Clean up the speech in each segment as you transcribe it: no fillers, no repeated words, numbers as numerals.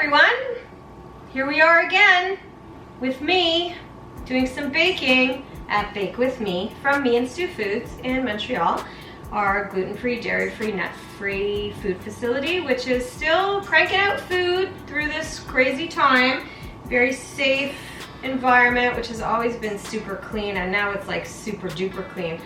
everyone, here we are again with me doing some baking at Bake With Me from Mi&Stu Foods in Montreal, our gluten-free, dairy-free, nut-free food facility, which is still cranking out food through this crazy time. Very safe environment, which has always been super clean, and now it's like super duper clean.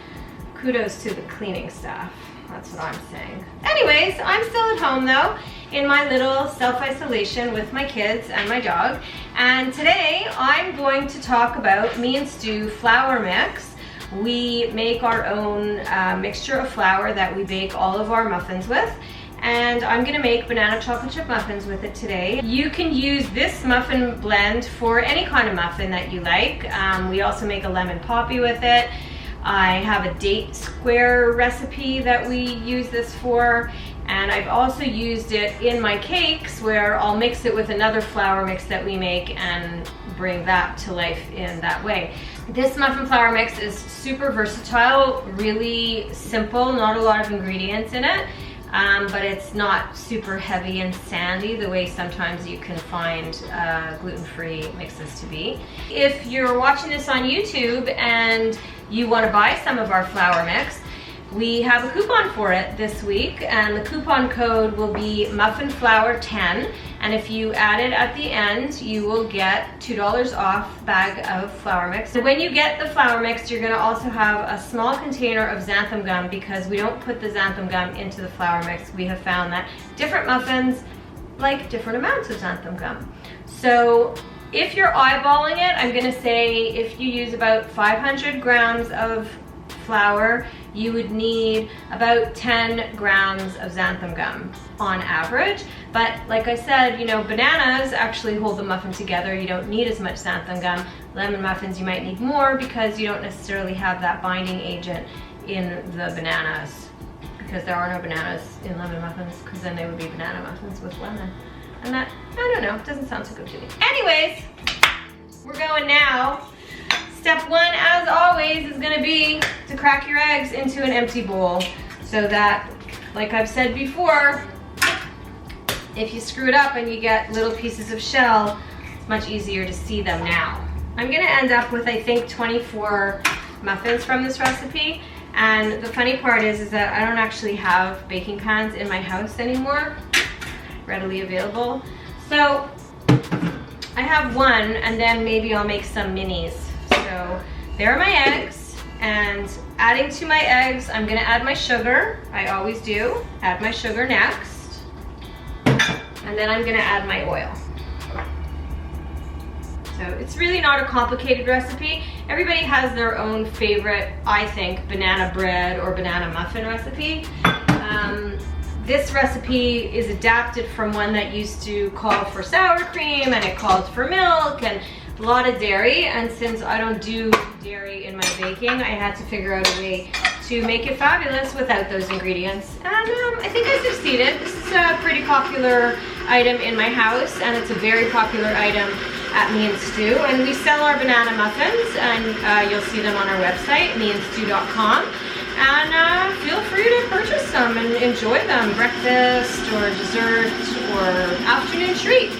Kudos to the cleaning staff. That's what I'm saying. Anyways, I'm still at home though, in my little self-isolation with my kids and my dog. And today I'm going to talk about Mi&Stu flour mix. We make our own mixture of flour that we bake all of our muffins with. And I'm gonna make banana chocolate chip muffins with it today. You can use this muffin blend for any kind of muffin that you like. We also make a lemon poppy with it. I have a date square recipe that we use this for, and I've also used it in my cakes where I'll mix it with another flour mix that we make and bring that to life in that way. This muffin flour mix is super versatile, really simple, not a lot of ingredients in it, but it's not super heavy and sandy the way sometimes you can find gluten-free mixes to be. If you're watching this on YouTube and you want to buy some of our flour mix, we have a coupon for it this week, and the coupon code will be muffinflour10, and if you add it at the end, you will get $2 off bag of flour mix. So when you get the flour mix, you're going to also have a small container of xanthan gum, because we don't put the xanthan gum into the flour mix. We have found that different muffins like different amounts of xanthan gum. So if you're eyeballing it, I'm going to say if you use about 500 grams of flour, you would need about 10 grams of xanthan gum on average. But like I said, you know, bananas actually hold the muffin together. You don't need as much xanthan gum. Lemon muffins you might need more because you don't necessarily have that binding agent in the bananas, because there are no bananas in lemon muffins, because then they would be banana muffins with lemon. And that, I don't know, it doesn't sound so good to me. Anyways, we're going now. Step one, as always, is gonna be to crack your eggs into an empty bowl, so that, like I've said before, if you screw it up and you get little pieces of shell, it's much easier to see them now. I'm gonna end up with, I think, 24 muffins from this recipe. And the funny part is that I don't actually have baking pans in my house anymore, readily available. So I have one, and then maybe I'll make some minis. So there are my eggs, and adding to my eggs, I'm gonna add my sugar. I always do. Add my sugar next. And then I'm gonna add my oil. So it's really not a complicated recipe. Everybody has their own favorite, I think, banana bread or banana muffin recipe. This recipe is adapted from one that used to call for sour cream, and it called for milk and a lot of dairy, and since I don't do dairy in my baking, I had to figure out a way to make it fabulous without those ingredients. And I think I succeeded. This is a pretty popular item in my house, and it's a very popular item at Mi&Stu, and we sell our banana muffins, and you'll see them on our website, miandstu.com. And feel free to purchase some and enjoy them, breakfast or dessert or afternoon treat.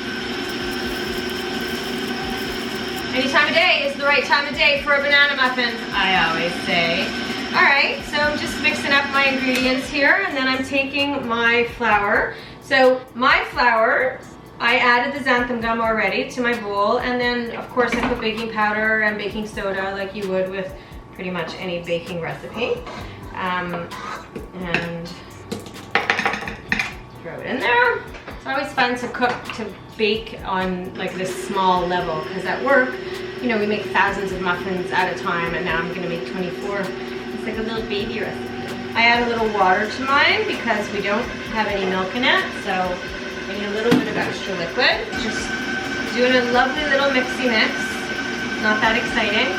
Any time of day is the right time of day for a banana muffin, I always say. All right, so I'm just mixing up my ingredients here, and then I'm taking my flour. So my flour, I added the xanthan gum already to my bowl, and then of course I put baking powder and baking soda like you would with pretty much any baking recipe. And throw it in there. It's always fun to bake on like this small level, because at work, you know, we make thousands of muffins at a time, and now I'm gonna make 24. It's like a little baby recipe. I add a little water to mine because we don't have any milk in it, so I need a little bit of extra liquid. Just doing a lovely little mixy mix. Not that exciting.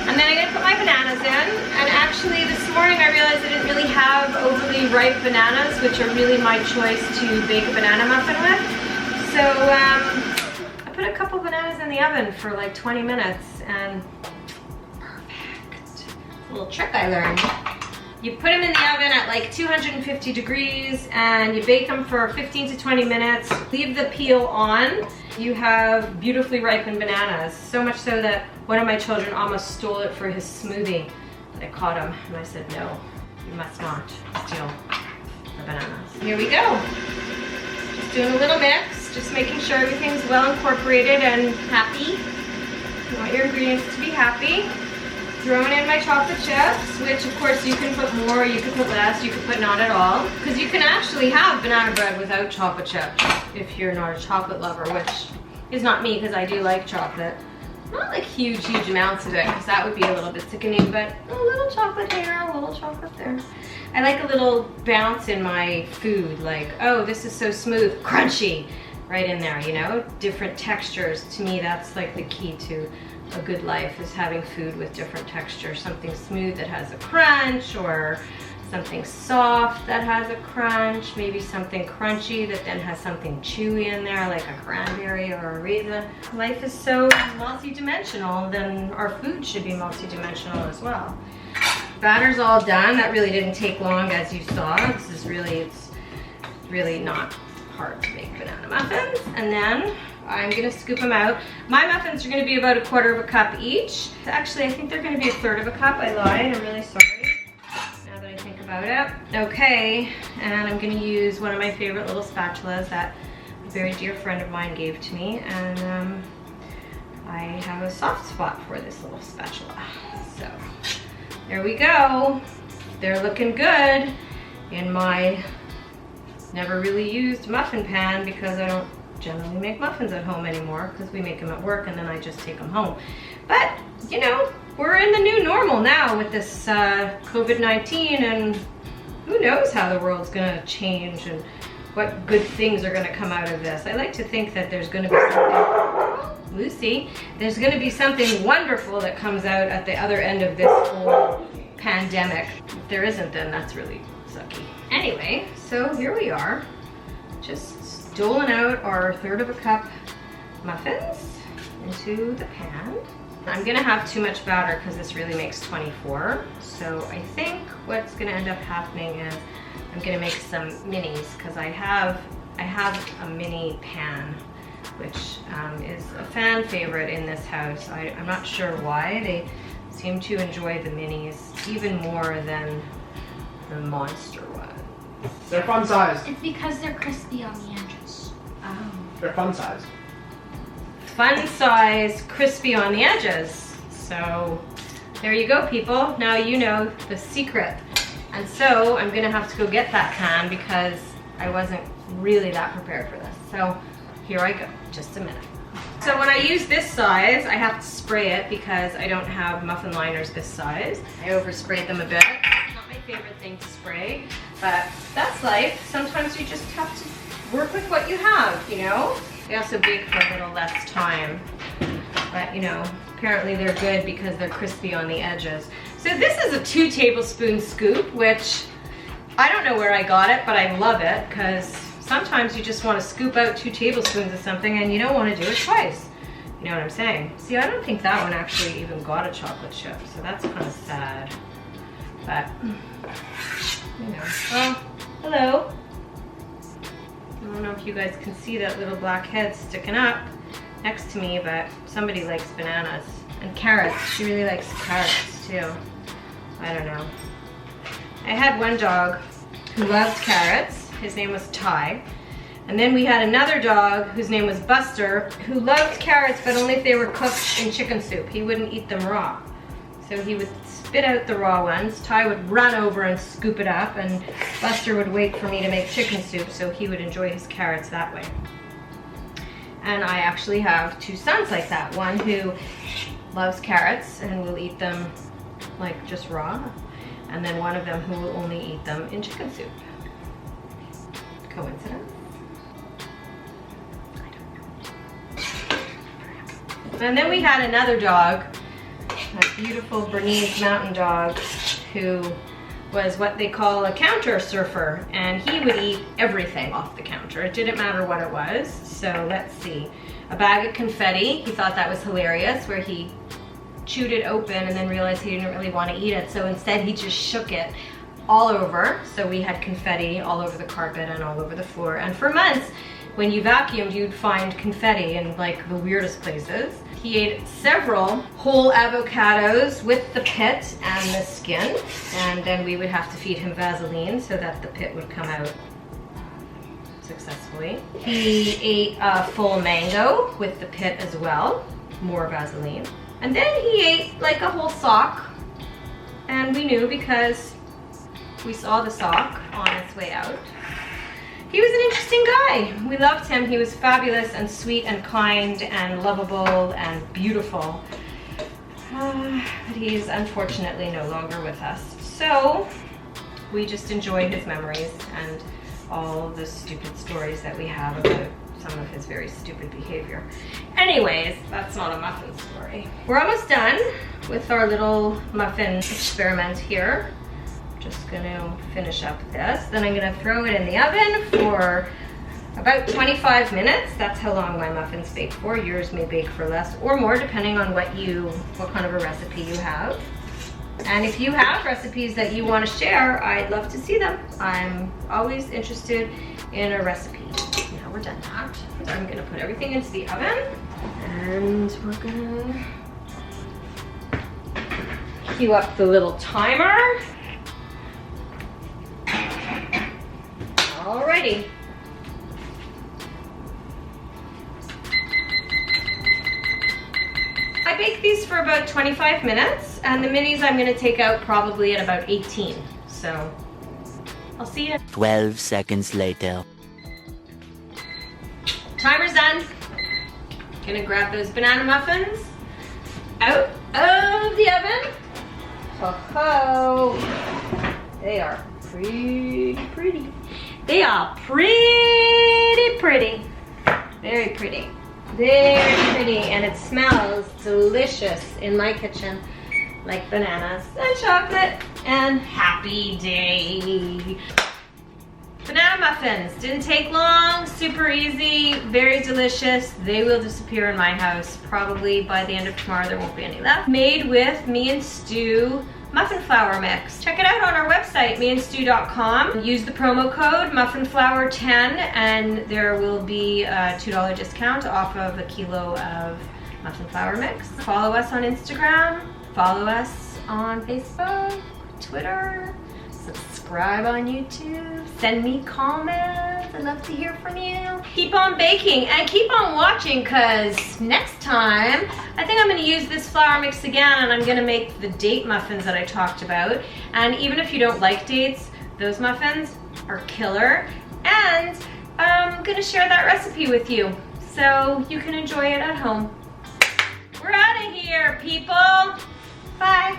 And then I'm gonna put my bananas in, and actually this morning I realized I didn't really have overly ripe bananas, which are really my choice to bake a banana muffin with. So I put a couple bananas in the oven for like 20 minutes, and perfect. A little trick I learned. You put them in the oven at like 250 degrees and you bake them for 15 to 20 minutes. Leave the peel on. You have beautifully ripened bananas. So much so that one of my children almost stole it for his smoothie. But I caught him and I said, no, you must not steal the bananas. Here we go. Just doing a little mix, just making sure everything's well incorporated and happy. You want your ingredients to be happy. Throwing in my chocolate chips, which of course you can put more, you can put less, you can put not at all. Because you can actually have banana bread without chocolate chips if you're not a chocolate lover, which is not me because I do like chocolate. Not like huge amounts of it because that would be a little bit sickening, but a little chocolate here, a little chocolate there. I like a little bounce in my food, like, oh, this is so smooth, crunchy, right in there, you know? Different textures. To me, that's like the key to a good life, is having food with different textures. Something smooth that has a crunch, or something soft that has a crunch, maybe something crunchy that then has something chewy in there, like a cranberry or a raisin. Life is so multi-dimensional, then our food should be multi-dimensional as well. Batter's all done. That really didn't take long, as you saw. This is really, it's really not hard to make banana muffins. And then I'm gonna scoop them out. My muffins are gonna be about 1/4 cup each. Actually, I think they're gonna be 1/3 cup. I lied, I'm really sorry, now that I think about it. Okay, and I'm gonna use one of my favorite little spatulas that a very dear friend of mine gave to me, and I have a soft spot for this little spatula. So, there we go. They're looking good in my never really used muffin pan, because I don't generally make muffins at home anymore because we make them at work and then I just take them home. But, you know, we're in the new normal now with this COVID-19, and who knows how the world's gonna change and what good things are gonna come out of this. I like to think that there's gonna be something, Lucy, there's gonna be something wonderful that comes out at the other end of this whole pandemic. If there isn't, then that's really sucky. Anyway, so here we are, just doling out our 1/3 cup muffins into the pan. I'm gonna have too much batter because this really makes 24. So I think what's gonna end up happening is I'm gonna make some minis, because I have a mini pan, which is a fan favorite in this house. I'm not sure why. They seem to enjoy the minis even more than the monster one. They're fun size. It's because they're crispy on the edges. Oh. They're fun size. Fun size, crispy on the edges. So there you go, people. Now you know the secret. And so I'm gonna have to go get that pan because I wasn't really that prepared for this. So here I go, just a minute. So when I use this size, I have to spray it because I don't have muffin liners this size. I oversprayed them a bit. Not my favorite thing to spray, but that's life. Sometimes you just have to work with what you have, you know? They also bake for a little less time, but you know, apparently they're good because they're crispy on the edges. So this is a 2 tablespoon scoop, which I don't know where I got it, but I love it because sometimes you just want to scoop out 2 tablespoons of something and you don't want to do it twice. You know what I'm saying? See, I don't think that one actually even got a chocolate chip, so that's kind of sad. But, you know, well, hello. I don't know if you guys can see that little black head sticking up next to me, but somebody likes bananas. And carrots, she really likes carrots too. I don't know. I had one dog who loved carrots. His name was Ty. And then we had another dog whose name was Buster, who loved carrots, but only if they were cooked in chicken soup. He wouldn't eat them raw. So he would spit out the raw ones. Ty would run over and scoop it up, and Buster would wait for me to make chicken soup so he would enjoy his carrots that way. And I actually have 2 sons like that. One who loves carrots and will eat them like just raw, and then one of them who will only eat them in chicken soup. Coincidence? I don't know. And then we had another dog, a beautiful Bernese mountain dog, who was what they call a counter surfer, and he would eat everything off the counter. It didn't matter what it was. So let's see, a bag of confetti. He thought that was hilarious, where he chewed it open and then realized he didn't really want to eat it. So instead he just shook it all over. So we had confetti all over the carpet and all over the floor. And for months, when you vacuumed, you'd find confetti in like the weirdest places. He ate several whole avocados with the pit and the skin. And then we would have to feed him Vaseline so that the pit would come out successfully. He ate a full mango with the pit as well, more Vaseline. And then he ate like a whole sock, and we knew because we saw the sock on its way out. He was an interesting guy. We loved him. He was fabulous and sweet and kind and lovable and beautiful. But he's unfortunately no longer with us. So we just enjoy his memories and all the stupid stories that we have about some of his very stupid behavior. Anyways, that's not a muffin story. We're almost done with our little muffin experiment here. Just gonna finish up this. Then I'm gonna throw it in the oven for about 25 minutes. That's how long my muffins bake for. Yours may bake for less or more depending on what kind of a recipe you have. And if you have recipes that you want to share, I'd love to see them. I'm always interested in a recipe. Now we're done that. So I'm gonna put everything into the oven and we're gonna cue up the little timer. Alrighty. I bake these for about 25 minutes, and the minis I'm gonna take out probably at about 18. So, I'll see you. 12 seconds later. Timer's done. Gonna grab those banana muffins out of the oven. Ho-ho. They are pretty. They are pretty. Very pretty. Very pretty, and it smells delicious in my kitchen, like bananas and chocolate and happy day. Banana muffins, didn't take long, super easy, very delicious. They will disappear in my house. Probably by the end of tomorrow there won't be any left. Made with Mi&Stu muffin flour mix. Check it out on our website, miandstu.com. Use the promo code muffinflour10 and there will be a $2 discount off of a kilo of muffin flour mix. Follow us on Instagram, follow us on Facebook, Twitter, subscribe on YouTube, send me comments. I'd love to hear from you. Keep on baking and keep on watching, because next time I think I'm going to use this flour mix again and I'm going to make the date muffins that I talked about. And even if you don't like dates, those muffins are killer. And I'm going to share that recipe with you so you can enjoy it at home. We're out of here, people. Bye.